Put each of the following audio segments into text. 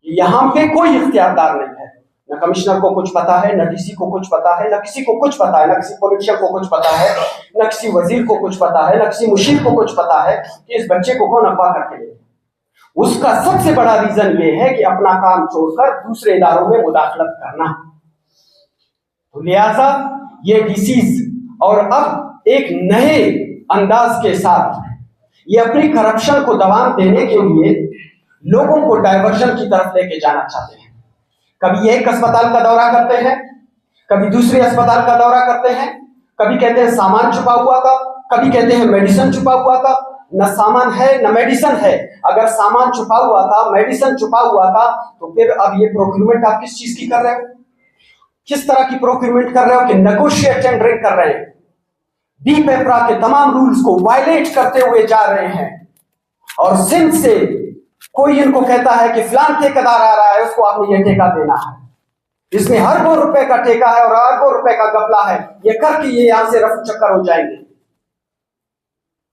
कि यहाँ पे कोई इख्तियारदार नहीं है, न कमिश्नर को कुछ पता है, न डीसी को कुछ पता है, न किसी को कुछ पता है, न किसी पॉलिटिशियन को कुछ पता है, न किसी वजीर को कुछ पता है, न किसी मुशीर को कुछ पता है कि इस बच्चे को कौन अगवा करके ले। उसका सबसे बड़ा रीजन ये है कि अपना काम छोड़कर दूसरे इदारों में मुदाखलत करना। तो लिहाजा ये डिसीज और अब एक नए अंदाज के साथ ये अपनी करप्शन को दबाव देने के लिए लोगों को डायवर्जन की तरफ लेके जाना चाहते हैं। कभी एक अस्पताल का दौरा करते हैं, कभी दूसरे अस्पताल का दौरा करते हैं, कभी कहते हैं सामान छुपा हुआ था, कभी कहते हैं मेडिसिन छुपा हुआ था। न सामान है न मेडिसिन है। अगर सामान छुपा हुआ था, मेडिसिन छुपा हुआ था, तो फिर अब ये प्रोक्यूरमेंट आप किस चीज की कर रहे हो? किस तरह की प्रोक्यूरमेंट कर रहे हो कि नेगोशिएट टेंडरिंग कर रहे हैं, डीपेपरा के तमाम रूल्स को वायलेट करते हुए जा रहे हैं। और सिंध से कोई इनको कहता है कि फलान ठेकेदार आ रहा है, उसको आपने ये ठेका देना है, इसमें अरबों रुपए का ठेका है और अरबों रुपए का गपला है, ये करके ये यहां से रफू चक्कर हो जाएंगे।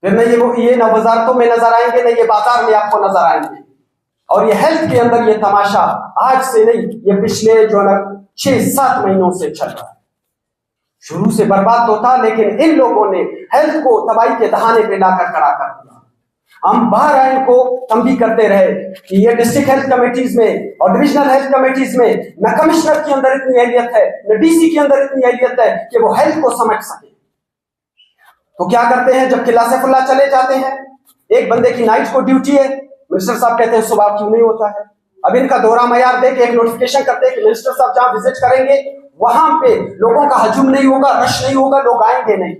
फिर न ये न वजारतों में नजर आएंगे, न ये बाजार में आपको नजर आएंगे। और ये हेल्थ के अंदर ये तमाशा आज से नहीं, ये पिछले जो है 6-7 महीनों से चल रहा है। शुरू से बर्बाद तो था, लेकिन इन लोगों ने हेल्थ को तबाही के दहाने पे लाकर खड़ा कर दिया। हम बाहर आए को तंबीह करते रहे कि ये डिस्ट्रिक्ट हेल्थ कमेटीज में और डिविजनल हेल्थ कमेटीज में न कमिश्नर के अंदर इतनी अहलियत है, न डीसी के अंदर इतनी अहलियत है कि वो हेल्थ को समझ सके। तो क्या करते हैं, जब किला सैफुल्लाह चले जाते हैं, एक बंदे की नाइट को ड्यूटी है, मिनिस्टर साहब कहते हैं सुबह क्यों नहीं होता है। अब इनका दौरा मयार दे के एक नोटिफिकेशन करते हैं कि मिनिस्टर साहब जहां विजिट करेंगे वहां पे लोगों का हजूम नहीं होगा, रश नहीं होगा, लोग आएंगे नहीं।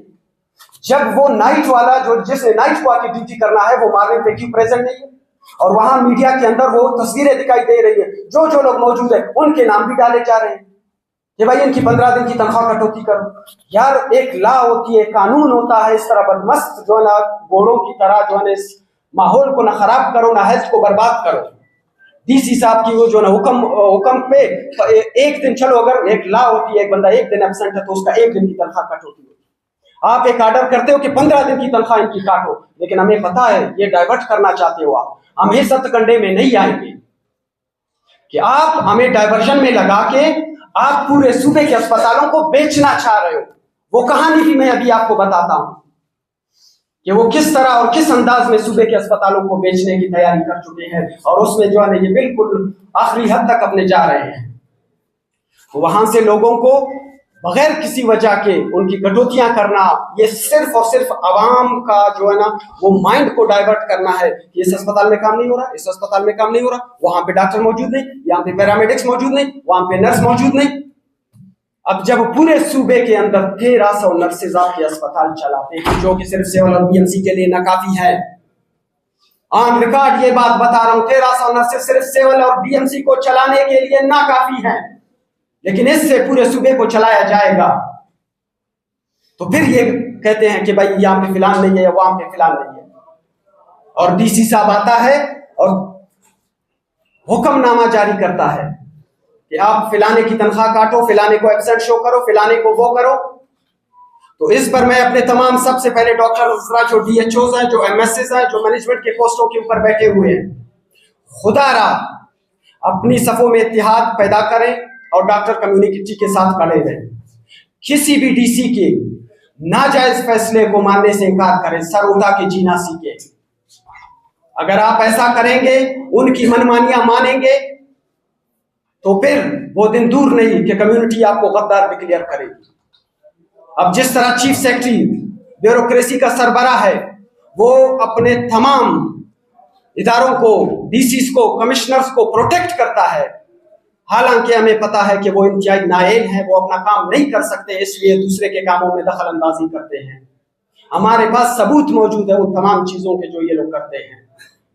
जब वो नाइट वाला जो जिसने नाइट को आके ड्यूटी करना है वो मार्निंग पे क्यों प्रेजेंट नहीं है? और वहां मीडिया के अंदर वो तस्वीरें दिखाई दे रही है, जो जो लोग मौजूद है उनके नाम भी डाले जा रहे हैं कि भाई इनकी 15 दिन की तनख्वाह कटौती करो। यार एक लॉ होती है, कानून होता है, इस तरह बदमस्त जो है ना घोड़ों की तरह जो है इस माहौल को ना खराब करो, ना हेल्थ को बर्बाद करो। डीसी साहब की वो जो ना हुक्म पे एक दिन, चलो अगर एक लॉ होती है, एक बंदा एक दिन एब्सेंट है तो उसका एक दिन की तनख्वाह कट होती है। आप एक ऑर्डर करते हो कि 15 दिन की तनख्वाह इनकी काटो, लेकिन हमें पता है ये डाइवर्ट करना चाहते हो आप। हम इस सत्तकंडे में नहीं आएंगे कि आप हमें डाइवर्जन में लगा के आप पूरे सूबे के अस्पतालों को बेचना चाह रहे हो। वो कहानी भी मैं अभी आपको बताता हूं कि वो किस तरह और किस अंदाज में सूबे के अस्पतालों को बेचने की तैयारी कर चुके हैं, और उसमें जो है ये बिल्कुल आखिरी हद तक अपने जा रहे हैं। वहां से लोगों को बगैर किसी वजह के उनकी कटौतियां करना, ये सिर्फ और सिर्फ आवाम का जो है ना वो माइंड को डाइवर्ट करना है कि इस अस्पताल में काम नहीं हो रहा, इस अस्पताल में काम नहीं हो रहा, वहां पे डॉक्टर मौजूद नहीं, यहाँ पे पैरामेडिक्स मौजूद नहीं, वहां पे नर्स मौजूद नहीं। अब जब पूरे सूबे के अंदर 1300 नर्सेज आपके अस्पताल चलाते हैं, जो कि सिर्फ सेवल और बीएमसी के लिए नाकाफी है। ऑन रिकॉर्ड ये बात बता रहा हूं, 1300 नर्सेज सिर्फ सेवल और बीएमसी को चलाने के लिए नाकाफी है, लेकिन इससे पूरे सूबे को चलाया जाएगा। तो फिर ये कहते हैं कि भाई यहाँ पे फिलहाल नहीं है, वहां पे फिलहाल नहीं है। और डीसी साहब आता है और हुक्मनामा जारी करता है कि आप फिलाने की तनख्वाह काटो, फिलाने को एब्सेंट शो करो, फिलाने को वो करो। तो इस पर मैं अपने तमाम सबसे पहले डॉक्टर जो डीएचओज हैं, जो एमएसएस हैं, जो मैनेजमेंट के पोस्टों के ऊपर बैठे हुए हैं, खुदारा अपनी सफों में इत्तेहाद पैदा करें और डॉक्टर कम्युनिटी के साथ खड़े रहें। किसी भी डीसी के नाजायज फैसले को मानने से इनकार करें, सर उठा के जीना सीखे। अगर आप ऐसा करेंगे, उनकी मनमानियां मानेंगे, तो फिर वो दिन दूर नहीं कि कम्युनिटी आपको गद्दार डिक्लेयर करेगी। अब जिस तरह चीफ सेक्रेटरी ब्यूरोक्रेसी का सरबराह है, वो अपने तमाम इदारों को, डीसीज को, कमिश्नर्स को प्रोटेक्ट करता है, हालांकि हमें पता है कि वो इंतहाई नाएल है, वो अपना काम नहीं कर सकते, इसलिए दूसरे के कामों में दखल अंदाजी करते हैं। हमारे पास सबूत मौजूद है उन तमाम चीजों के जो ये लोग करते हैं,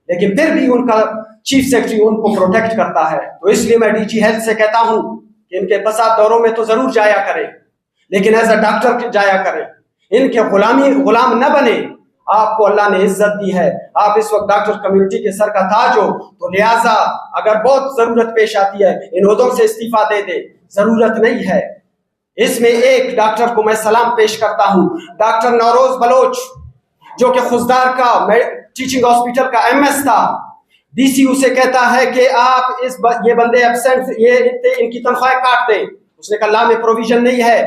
लेकिन फिर भी उनका चीफ सेक्रेटरी उनको प्रोटेक्ट करता है। तो इसलिए मैं डीजी हेल्थ से कहता हूं कि इनके फसाद दौरों में तो जरूर जाया करें, लेकिन एज अ डॉक्टर जाया करें, इनके गुलाम न बने। आपको अल्लाह ने इज्जत दी है, आप इस वक्त डॉक्टर कम्युनिटी के सर का ताज हो, तो लिहाजा अगर बहुत जरूरत पेश आती है इन ओहदों से इस्तीफा दे दे, जरूरत नहीं है। इसमें एक डॉक्टर को मैं सलाम पेश करता हूं, डॉक्टर नौरोज बलोच, जो कि खुजदार का टीचिंग हॉस्पिटल का एमएस था, डीसी उसे कहता है कि आप ये बंदे एब्सेंट, ये इनकी तनख्वाह काट दे। उसने कहा ला में प्रोविजन नहीं है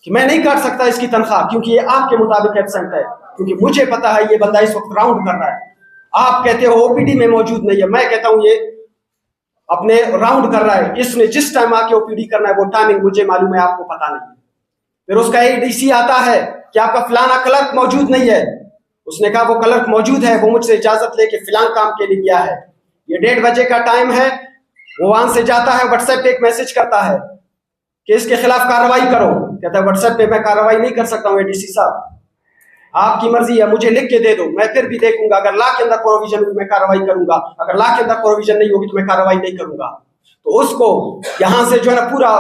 कि मैं नहीं काट सकता इसकी तनख्वाह, क्योंकि ये आपके मुताबिक एब्सेंट है, क्योंकि मुझे पता है ये बंदा इस वक्त राउंड कर रहा है। आप कहते हो ओपीडी में मौजूद नहीं है, मैं कहता हूं ये अपने राउंड कर रहा है। इसने जिस टाइम आके ओपीडी करना है वो टाइमिंग मुझे मालूम है, आपको पता नहीं। फिर उसका एडीसी आता है कि आपका फलाना क्लर्क मौजूद नहीं है। उसने कहा वो क्लर्क मौजूद है, वो मुझसे इजाजत लेके फिलान काम के लिए गया है, ये 1:30 बजे का टाइम है। वो वहां से जाता है, व्हाट्सएप पे एक मैसेज करता है कि इसके खिलाफ कार्रवाई करो। कहता है व्हाट्सएप पे मैं कार्रवाई नहीं कर सकता हूँ एडीसी साहब, आपकी मर्जी है, मुझे लिख के दे दो, मैं फिर भी देखूंगा, अगर लॉ के अंदर प्रोविजन होगी मैं कार्रवाई करूंगा, अगर लॉ के अंदर प्रोविजन नहीं होगी तो मैं कार्रवाई नहीं करूंगा। तो उसको यहाँ से जो है ना पूरा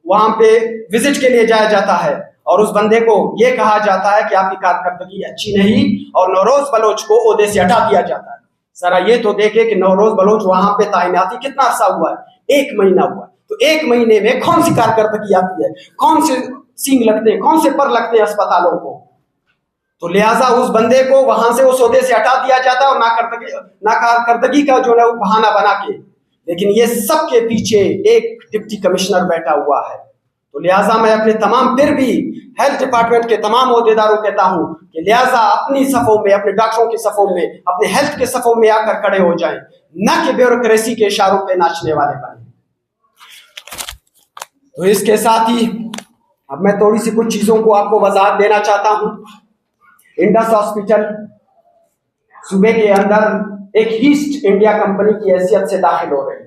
वहां पे विजिट के लिए जाया जाता है और उस बंदे को ये कहा जाता है कि आपकी कारकर्दगी अच्छी नहीं, और नौरोज बलोच को ओहदे से हटा दिया जाता है। जरा ये तो देखे कि नौरोज बलोच वहां पे तैनाती कितना अरसा हुआ है, 1 महीना हुआ है। तो 1 महीने में कौन सी कारकर्दगी आती है, कौन से सींग लगते हैं, कौन से पर लगते हैं अस्पतालों को। तो लिहाजा उस बंदे को वहां से उस ओहदे से हटा दिया जाता है और नाकारकर्दगी का जो है वो बहाना बना के। लेकिन ये सबके पीछे एक डिप्टी कमिश्नर बैठा हुआ है। तो लिहाजा मैं अपने तमाम फिर भी हेल्थ डिपार्टमेंट के तमाम ओहदेदारों कहता हूं कि लिहाजा अपनी सफों में, अपने डॉक्टरों की सफों में, अपने हेल्थ के सफों में आकर खड़े हो जाएं, न कि ब्यूरोक्रेसी के इशारों पे नाचने वाले बने। तो इसके साथ ही अब मैं थोड़ी सी कुछ चीजों को आपको वजाहत देना चाहता हूं। इंडस हॉस्पिटल सूबे के अंदर एक ईस्ट इंडिया कंपनी की हैसियत से दाखिल हो रही है।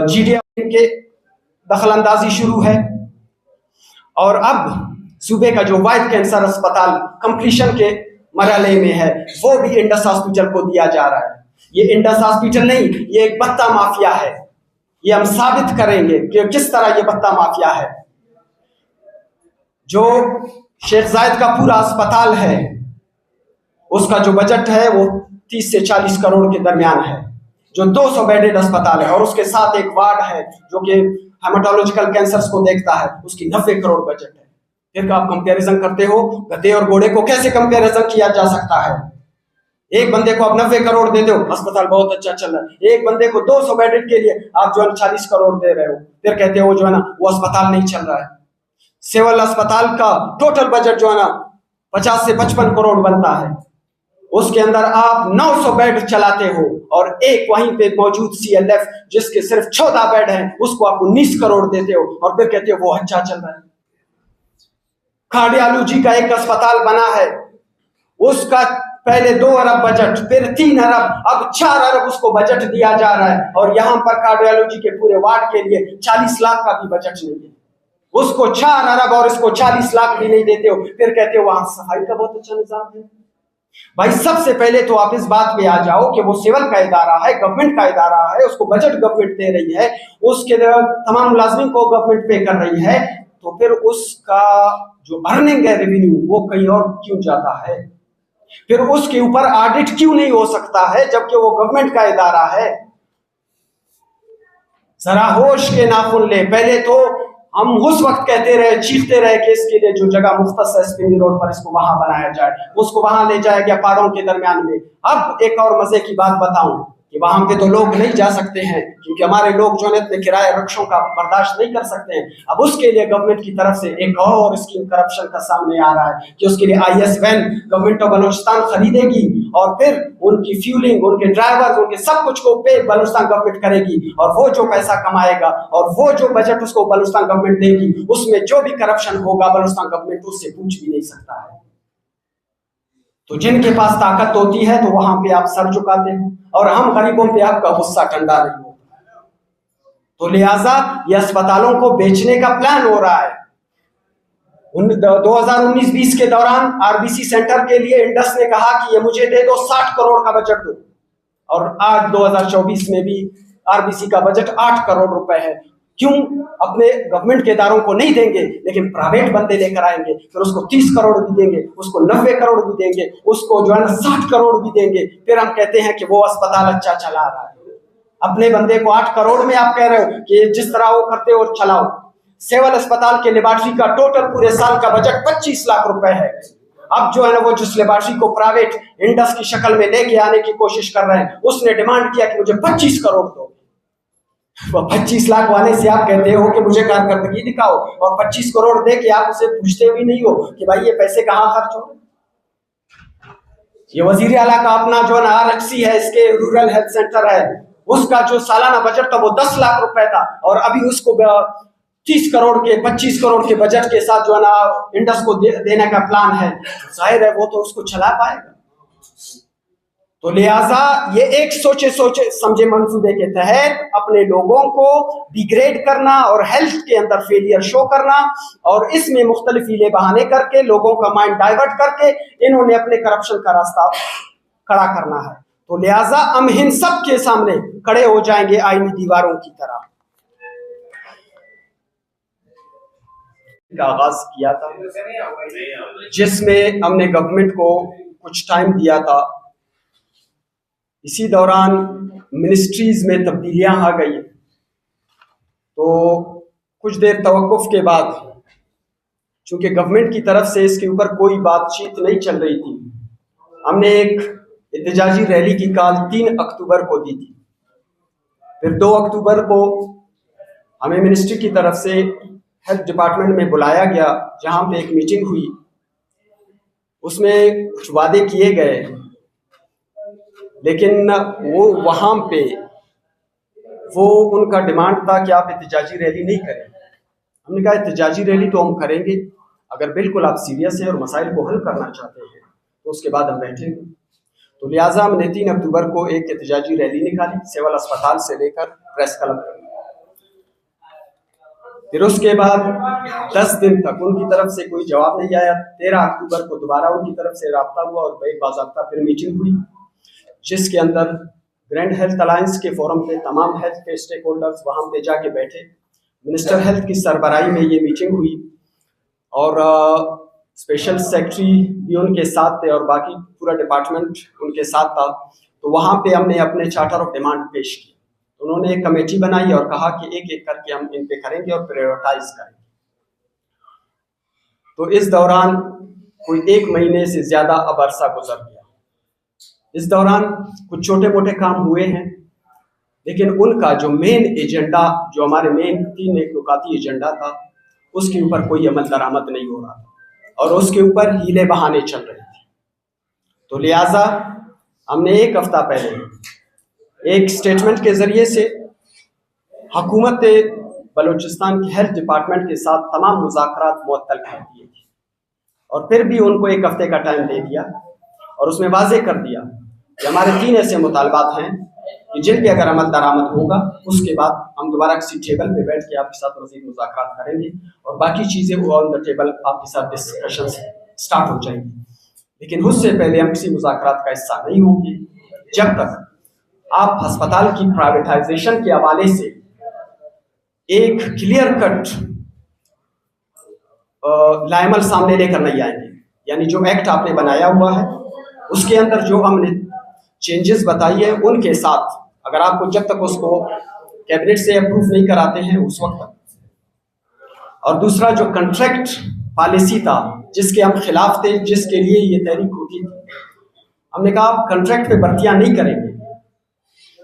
जीडीएम के दखलंदाजी शुरू है और अब सूबे का जो वाइड कैंसर अस्पताल कंप्लीशन के मरहले में है वो भी इंडस हॉस्पिटल को दिया जा रहा है। ये इंडस हॉस्पिटल नहीं, ये एक बत्ता माफिया है। ये हम साबित करेंगे कि किस तरह ये बत्ता माफिया है। जो शेख जायद का पूरा अस्पताल है उसका जो बजट है वो 30 से 40 करोड़ के दरमियान है, जो 200 बेडेड अस्पताल है, और उसके साथ एक वार्ड है जो कि हेमाटोलॉजिकल कैंसर्स को देखता है, उसकी 90 करोड़ बजट है। फिर आप कंपैरिजन करते हो, गधे और घोड़े को कैसे कंपैरिजन किया जा सकता है। एक बंदे को आप 90 करोड़ दे दो, अस्पताल बहुत अच्छा चल रहा है। एक बंदे को 200 बेडेड के लिए आप जो है 40 करोड़ दे रहे हो, फिर कहते हो जो है ना वो अस्पताल नहीं चल रहा है। सिविल अस्पताल का टोटल बजट जो है ना 50 से 55 करोड़ बनता है, उसके अंदर आप 900 बेड चलाते हो और एक वहीं पे मौजूद सीएलएफ जिसके सिर्फ 14 बेड हैं उसको आप 19 करोड़ देते हो और फिर कहते हो वो अच्छा चल रहा है। कार्डियोलॉजी का एक अस्पताल बना है, उसका पहले 2 अरब बजट, फिर 3 अरब, अब 4 अरब उसको बजट दिया जा रहा है, और यहां पर कार्डियोलॉजी के पूरे वार्ड के लिए 40 लाख का भी बजट नहीं है। उसको 4 अरब और इसको 40 लाख भी नहीं देते हो, फिर कहते हो वहां सफाई का बहुत अच्छा निजाम है। भाई सबसे पहले तो आप इस बात पे आ जाओ कि वो सिविल का इदारा है, गवर्नमेंट का इदारा है, उसको बजट गवर्नमेंट दे रही है, उसके तमाम मुलाजिम को गवर्नमेंट पे कर रही है, तो फिर उसका जो अर्निंग है रेवेन्यू वो कहीं और क्यों जाता है। फिर उसके ऊपर ऑडिट क्यों नहीं हो सकता है जबकि वो गवर्नमेंट का इदारा है। जरा होश के नाखून ले। पहले तो हम उस वक्त कहते रहे, चीखते रहे कि इसके लिए जो जगह मुख्तस है स्पिनी रोड पर इसको वहां बनाया जाए, उसको वहां ले जाया गया पहाड़ों के दरमियान में। अब एक और मजे की बात बताऊं कि वहां पे तो लोग नहीं जा सकते हैं क्योंकि हमारे लोग जो है इतने किराए रक्षों का बर्दाश्त नहीं कर सकते हैं। अब उसके लिए गवर्नमेंट की तरफ से एक और स्कीम करप्शन का सामने आ रहा है कि उसके लिए IS वैन गवर्नमेंट ऑफ बलूचिस्तान खरीदेगी और फिर उनकी फ्यूलिंग, उनके ड्राइवर, उनके सब कुछ को पे बलूचिस्तान गवर्नमेंट करेगी, और वो जो पैसा कमाएगा और वो जो बजट उसको बलूचिस्तान गवर्नमेंट देगी उसमें जो भी करप्शन होगा बलूचिस्तान गवर्नमेंट उससे पूछ भी नहीं सकता है। तो जिनके पास ताकत होती है तो वहां पे आप सर झुकाते हो और हम गरीबों पे आपका गुस्सा ठंडा नहीं होता। तो लिहाजा ये अस्पतालों को बेचने का प्लान हो रहा है। 2019-20 के दौरान RBC सेंटर के लिए इंडस ने कहा कि ये मुझे दे दो, 60 करोड़ का बजट दो, और आज 2024 में भी RBC का बजट 8 करोड़ रुपए है। क्यों अपने गवर्नमेंट के इदारों को नहीं देंगे लेकिन प्राइवेट बंदे लेकर आएंगे, फिर उसको 30 करोड़ भी देंगे, उसको 90 करोड़ भी देंगे, उसको जो है ना 60 करोड़ भी देंगे, फिर हम कहते हैं कि वो अस्पताल अच्छा चला रहा है। अपने बंदे को 8 करोड़ में आप कह रहे हो कि जिस तरह वो करते हो चलाओ। सिविल अस्पताल के लेबोरेटरी का टोटल पूरे साल का बजट 25 लाख रुपए है। अब जो है ना वो जिस लेबोरेटरी को प्राइवेट इंडस की शक्ल में लेके आने की कोशिश कर रहे हैं, उसने डिमांड किया कि मुझे 25 करोड़ दो। 25 लाख वाले से आप कहते हो कि मुझे कारकर्दगी दिखाओ, और 25 करोड़ दे के आप उसे पूछते भी नहीं हो कि भाई ये पैसे कहाँ खर्च हो। ये वजीर आला का अपना जो है ना RHC है, इसके रूरल हेल्थ सेंटर है, उसका जो सालाना बजट था वो 10 लाख रुपए था, और अभी उसको 30 करोड़ के 25 करोड़ के बजट के साथ जो है ना इंडस को देने का प्लान है। जाहिर है वो तो उसको चला पाएगा। तो लिहाजा ये एक सोचे समझे मंसूबे के तहत अपने लोगों को डिग्रेड करना और हेल्थ के अंदर फेलियर शो करना, और इसमें मुख्तलिफ हीले बहाने करके लोगों का माइंड डाइवर्ट करके इन्होंने अपने करप्शन का रास्ता खड़ा करना है। तो लिहाजा हम इन सब के सामने खड़े हो जाएंगे आईनी दीवारों की तरह। का आगाज किया था जिसमें हमने गवर्नमेंट को कुछ टाइम दिया था। इसी दौरान मिनिस्ट्रीज में तब्दीलियां आ गई, तो कुछ देर तवक्कुफ के बाद चूंकि गवर्नमेंट की तरफ से इसके ऊपर कोई बातचीत नहीं चल रही थी, हमने एक एहतजाजी रैली की कॉल 3 अक्टूबर को दी थी। फिर 2 अक्टूबर को हमें मिनिस्ट्री की तरफ से हेल्थ डिपार्टमेंट में बुलाया गया, जहां पे एक मीटिंग हुई। उसमें कुछ वादे किए गए, लेकिन वो वहां पे वो उनका डिमांड था कि आप एहतजाजी रैली नहीं करें। हमने कहा एहतजाजी रैली तो हम करेंगे, अगर बिल्कुल आप सीरियस हैं और मसाइल को हल करना चाहते हैं तो उसके बाद हम बैठेंगे। तो लिहाजा हमने 3 अक्टूबर को एक एहतजाजी रैली निकाली, सिविल अस्पताल से लेकर प्रेस क्लब तक। फिर उसके बाद 10 दिन तक उनकी तरफ से कोई जवाब नहीं आया। 13 अक्टूबर को दोबारा उनकी तरफ से राब्ता हुआ और एक बाज़ाब्ता फिर मीटिंग हुई, जिसके अंदर ग्रैंड हेल्थ अलायंस के फोरम पे तमाम हेल्थ के स्टेक होल्डर्स वहाँ पे जाके बैठे। मिनिस्टर हेल्थ की सरबराही में ये मीटिंग हुई, और स्पेशल सेक्रेटरी भी उनके साथ थे और बाकी पूरा डिपार्टमेंट उनके साथ था। तो वहाँ पे हमने अपने चार्टर ऑफ डिमांड पेश किए। उन्होंने एक कमेटी बनाई और कहा कि एक एक करके हम इन पे करेंगे और प्रायोरिटाइज करेंगे। तो इस दौरान कोई 1 महीने से ज्यादा अब अरसा गुजर गया। इस दौरान कुछ छोटे मोटे काम हुए हैं, लेकिन उनका जो मेन एजेंडा, जो हमारे मेन 3 एक नुकाती एजेंडा था, उसके ऊपर कोई अमल दरामद नहीं हो रहा था और उसके ऊपर हीले बहाने चल रहे थे। तो लिहाजा हमने 1 हफ्ता पहले एक स्टेटमेंट के जरिए से हुकूमत बलूचिस्तान की हेल्थ डिपार्टमेंट के साथ तमाम मुज़ाकरात मुअत्तल कर दिए थे, और फिर भी उनको 1 हफ्ते का टाइम दे दिया और उसमें वाजे कर दिया कि हमारे 3 ऐसे मुतालबात हैं कि जिन पे अगर अमल दरामद होगा उसके बाद हम दोबारा किसी टेबल पे बैठ के आपके साथ मज़ीद मुज़ाकरात करेंगे और बाकी चीज़ें वो ऑन द टेबल आपके साथ डिस्कशन स्टार्ट हो जाएंगी। लेकिन उससे पहले हम किसी मुज़ाकरात का हिस्सा नहीं होंगे जब तक आप अस्पताल की प्राइवेटाइजेशन के हवाले से एक क्लियर कट लाइमल सामने लेकर नहीं आएंगे। यानी जो एक्ट आपने बनाया हुआ है उसके अंदर जो हमने चेंजेस बताई है उनके साथ अगर आपको जब तक उसको कैबिनेट से अप्रूव नहीं कराते हैं उस वक्त तक, और दूसरा जो कॉन्ट्रैक्ट पॉलिसी था जिसके हम खिलाफ थे, जिसके लिए ये तहरीक होती थी, हमने कहा आप कॉन्ट्रैक्ट पे भर्तियां नहीं करेंगे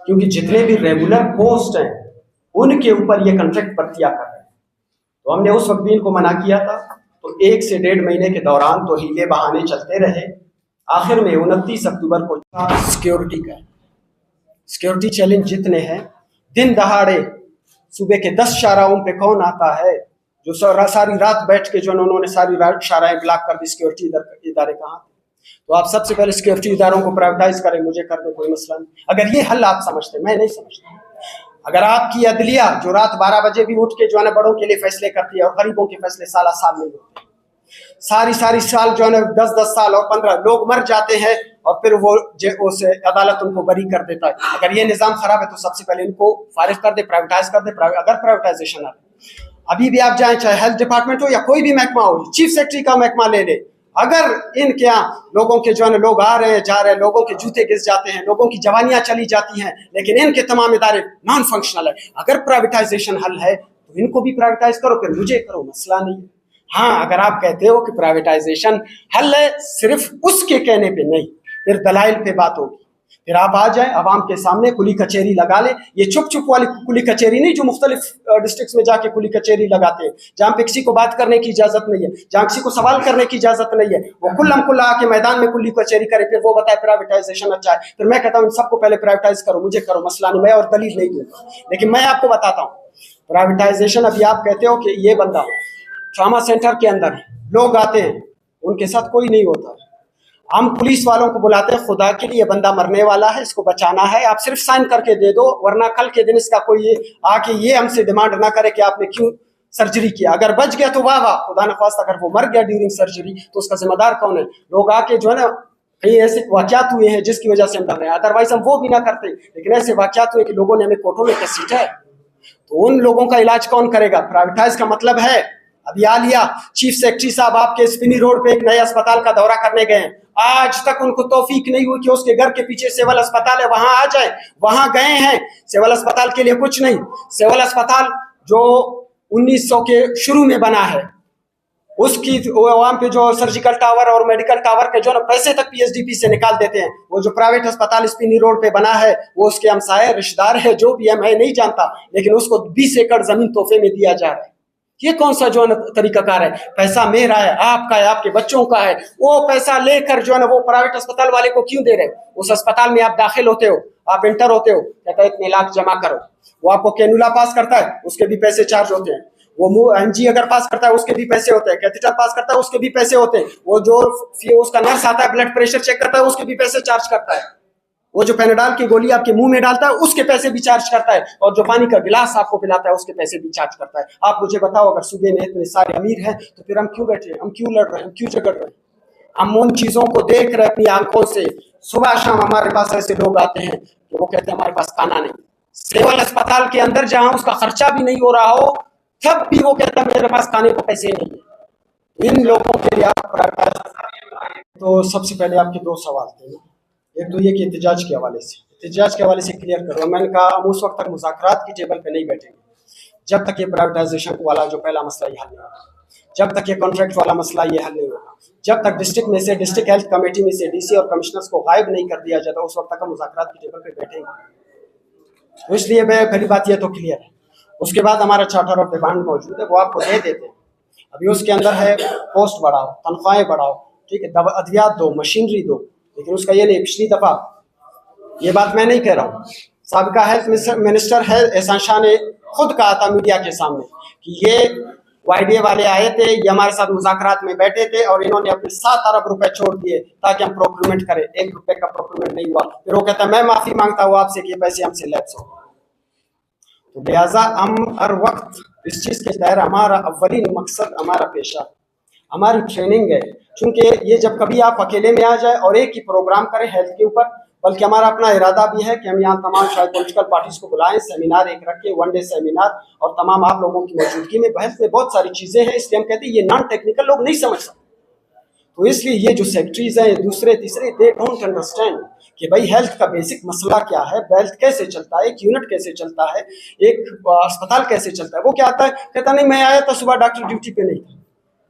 क्योंकि जितने भी रेगुलर पोस्ट हैं उनके ऊपर ये कॉन्ट्रैक्ट भर्तियां कर रहे हैं। तो हमने उस वक्त भी इनको मना किया था। तो 1 से 1.5 महीने के दौरान तो हीले बहाने चलते रहे। आखिर में 29 अक्टूबर को सिक्योरिटी का सिक्योरिटी चैलेंज जितने हैं, दिन दहाड़े सुबह के 10 शाहराहों पे कौन आता है जो सारी रात बैठ के जो उन्होंने सारी रात शाहराहें ब्लॉक कर दी, सिक्योरिटी इदारे कहाँ थे। तो आप सबसे पहले सिक्योरिटी इदारों को प्राइवेटाइज करें, मुझे कर दे, कोई मसला नहीं। अगर ये हल आप समझते, मैं नहीं समझता। अगर आपकी अदलिया जो रात 12 बजे भी उठ के जो है ना बड़ों के लिए फैसले करती है और गरीबों के फैसले साल नहीं होते, सारी साल जो है ना 10 साल और 15 लोग मर जाते हैं और फिर वो उसे अदालत उनको बरी कर देता है। अगर ये निज़ाम खराब है तो सबसे पहले इनको फारिग कर दे, प्राइवेटाइज कर दे। अगर प्राइवेटाइजेशन है, अभी भी आप जाएं, चाहे हेल्थ डिपार्टमेंट हो या कोई भी महकमा हो, चीफ सेक्रेटरी का महकमा ले ले, अगर इनके यहाँ लोगों के जो है ना लोग आ रहे हैं जा रहे हैं, लोगों के जूते घिस जाते हैं, लोगों की जवानियां चली जाती हैं, लेकिन इनके तमाम इदारे नॉन फंक्शनल है। अगर प्राइवेटाइजेशन हल है तो इनको भी प्राइवेटाइज करो, फिर मुझे करो, मसला नहीं है। हाँ, अगर आप कहते हो कि प्राइवेटाइजेशन हल है, सिर्फ उसके कहने पे नहीं, फिर दलाइल पे बात होगी। फिर आप आ जाए आवाम के सामने, कुली कचेरी लगा ले। ये छुप छुप वाली कुली कचेरी नहीं जो मुख्तलिफ डिस्ट्रिक्ट्स में जाके कुली कचेरी लगाते हैं, जहाँ पे किसी को बात करने की इजाजत नहीं है, जहाँ किसी को सवाल करने की इजाजत नहीं है, वो कुल्लम कुल्ला आके मैदान में कुली कचेरी करे, फिर वो बताए प्राइवेटाइजेशन अच्छा है। फिर मैं कहता हूँ इन सबको पहले प्राइवेटाइज करो, मुझे करो, मसला नहीं, मैं और दलील नहीं दूंगा। लेकिन मैं आपको बताता हूँ प्राइवेटाइजेशन, अभी आप कहते हो कि ये बंदा ट्रामा सेंटर के अंदर लोग आते हैं, उनके साथ कोई नहीं होता। हम पुलिस वालों को बुलाते हैं, खुदा के लिए बंदा मरने वाला है, इसको बचाना है, आप सिर्फ साइन करके दे दो, वरना कल के दिन इसका कोई ये आके ये हमसे डिमांड ना करे कि आपने क्यों सर्जरी किया। अगर बच गया तो वाह वाह, खुदा न खास्ता अगर वो मर गया ड्यूरिंग सर्जरी तो उसका जिम्मेदार कौन है? लोग आके जो है ना, कई ऐसे वाकयात हुए हैं जिसकी वजह से हम डर रहे हैं, अदरवाइज हम वो भी ना करते। लेकिन ऐसे वाकयात हुए कि लोगों ने हमें कोर्टों में घसीटा है, तो उन लोगों का इलाज कौन करेगा? प्राइवेटाइज का मतलब है, अभी आलिया चीफ सेक्रेटरी साहब आपके स्पिनी रोड पे एक नए अस्पताल का दौरा करने गए हैं, आज तक उनको तौफीक नहीं हुई कि उसके घर के पीछे सिविल अस्पताल है वहां आ जाए। वहां गए हैं, सिविल अस्पताल के लिए कुछ नहीं, सिविल अस्पताल जो 1900 के शुरू में बना है, उसकी वहां पे जो सर्जिकल टावर और मेडिकल टावर के जो ना पैसे तक पीएचडीपी से निकाल देते हैं। वो जो प्राइवेट अस्पताल स्पिनी रोड पे बना है, वो उसके हमसाये रिश्तेदार है, जो भी है मैं नहीं जानता, लेकिन उसको 20 एकड़ जमीन तोहफे में दिया जा रहा है। ये कौन सा जो है ना तरीकाकार है? पैसा मेरा है, आपका है, आपके बच्चों का है, वो पैसा लेकर जो है ना वो प्राइवेट अस्पताल वाले को क्यों दे रहे? उस अस्पताल में आप दाखिल होते हो, आप इंटर होते हो, कहता है इतने लाख जमा करो, वो आपको कैनुला पास करता है, उसके भी पैसे चार्ज होते हैं, वो एनजी अगर पास करता है उसके भी पैसे होते हैं, कैथेटर पास करता है उसके भी पैसे होते हैं, वो जो उसका नर्स आता है ब्लड प्रेशर चेक करता है उसके भी पैसे चार्ज करता है, वो जो पेनाडॉल की गोली आपके मुंह में डालता है उसके पैसे भी चार्ज करता है, और जो पानी का गिलास आपको पिलाता है उसके पैसे भी चार्ज करता है। आप मुझे बताओ, अगर सूबे में इतने सारे अमीर हैं तो फिर हम क्यों बैठे हैं, हम क्यों लड़ रहे हैं, हम क्यों झगड़ रहे हैं? हम उन चीजों को देख रहे अपनी आंखों से। सुबह शाम हमारे पास ऐसे लोग आते हैं कि वो कहते हैं हमारे पास खाना नहीं, सिविल अस्पताल के अंदर जहां उसका खर्चा भी नहीं हो रहा हो तब भी वो कहता है मेरे पास खाने को पैसे नहीं है। इन लोगों के लिए आप तो सबसे पहले आपके दो सवाल थे ना, एक तो ये कि एहतजाज के हवाले से क्लियर करो। मैंने कहा हम उस वक्त तक मुज़ाकरात की टेबल पे नहीं बैठेंगे जब तक ये प्राइवेटाइजेशन वाला जो पहला मसला ये हल नहीं होगा, जब तक ये कॉन्ट्रैक्ट वाला मसला ये हल नहीं होगा, जब तक डिस्ट्रिक्ट में से डिस्ट्रिक्ट हेल्थ कमेटी में से डीसी और कमिश्नर्स को गायब नहीं कर दिया जाता, उस वक्त तक हम मुज़ाकरात की टेबल पे बैठेंगे। तो इसलिए पहली बात ये तो क्लियर है। उसके बाद हमारा चार्टर ऑफ डिमांड मौजूद है, वो आपको दे देते हैं। अभी उसके अंदर है पोस्ट बढ़ाओ, तनख्वाहें बढ़ाओ, ठीक है, अद्वियात दो, मशीनरी दो, लेकिन उसका ये नहीं। पिछली दफा ये बात मैं नहीं कह रहा हूँ, साबिका हेल्थ मिनिस्टर है एहसान शाह ने खुद कहा था मीडिया के सामने कि ये वाईडीए वाले आए थे, ये हमारे साथ मुज़ाकरात में बैठे थे और इन्होंने अपने 7 अरब रुपए छोड़ दिए ताकि हम प्रोक्यूरमेंट करें, 1 रुपए का प्रोक्यूरमेंट नहीं हुआ। फिर वो कहता है मैं माफी मांगता हूँ आपसे कि ये पैसे हमसे लैप्स हो। तो लिहाजा हम हर वक्त इस चीज़ के तहत हमारा अव्वलीन मकसद, हमारा पेशा, हमारी ट्रेनिंग है। चूंकि ये जब कभी आप अकेले में आ जाए और एक ही प्रोग्राम करें हेल्थ के ऊपर, बल्कि हमारा अपना इरादा भी है कि हम यहाँ तमाम शायद पॉलिटिकल पार्टीज को बुलाएं, सेमिनार एक रखें, 1 डे सेमिनार, और तमाम आप लोगों की मौजूदगी में बहस में बहुत सारी चीज़ें हैं। इसलिए हम कहते हैं ये नॉन टेक्निकल लोग नहीं समझ सकते, तो इसलिए ये जो सेक्रेटरीज हैं दूसरे तीसरे, दे डोंट अंडरस्टैंड कि भाई हेल्थ का बेसिक मसला क्या है, हेल्थ कैसे चलता है, एक यूनिट कैसे चलता है, एक अस्पताल कैसे चलता है। वो क्या आता है, कहता नहीं मैं आया था सुबह डॉक्टर ड्यूटी पे नहीं था।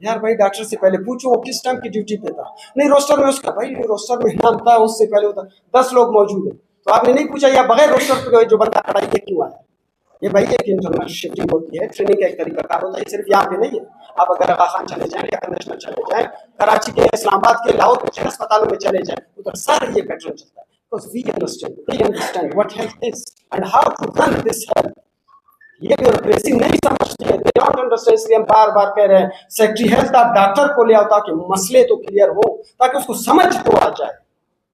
यार भाई डॉक्टर से पहले पूछो वो किस टाइम की ड्यूटी पे था। नहीं रोस्टर में उसका, भाई रोस्टर में नाम था, उससे पहले होता 10 लोग मौजूद है, तो आपने नहीं पूछा या बगैर रोस्टर पे जो बंदा खड़ा है क्यों आया। ये भाई एक इंटरनल शिफ्टिंग होती है, ट्रेनिंग का एक तरीका कार होता है, सिर्फ यहाँ पे नहीं है। आप अगर आगा खान चले जाएं या नेशनल चले जाएं, कराची के, इस्लामाबाद के, लाहौर के अस्पतालों में चले जाएं, उधर सारे ये पैटर्न चलता है। Because we understand what health is and how to run this health. ये ब्यूरोक्रेसी नहीं समझती है, they don't understand। इसलिए हम बार बार कह रहे हैं सेक्रेटरी हेल्थ आप डॉक्टर को ले आओ ताकि मसले तो क्लियर हो, ताकि उसको समझ तो आ जाए।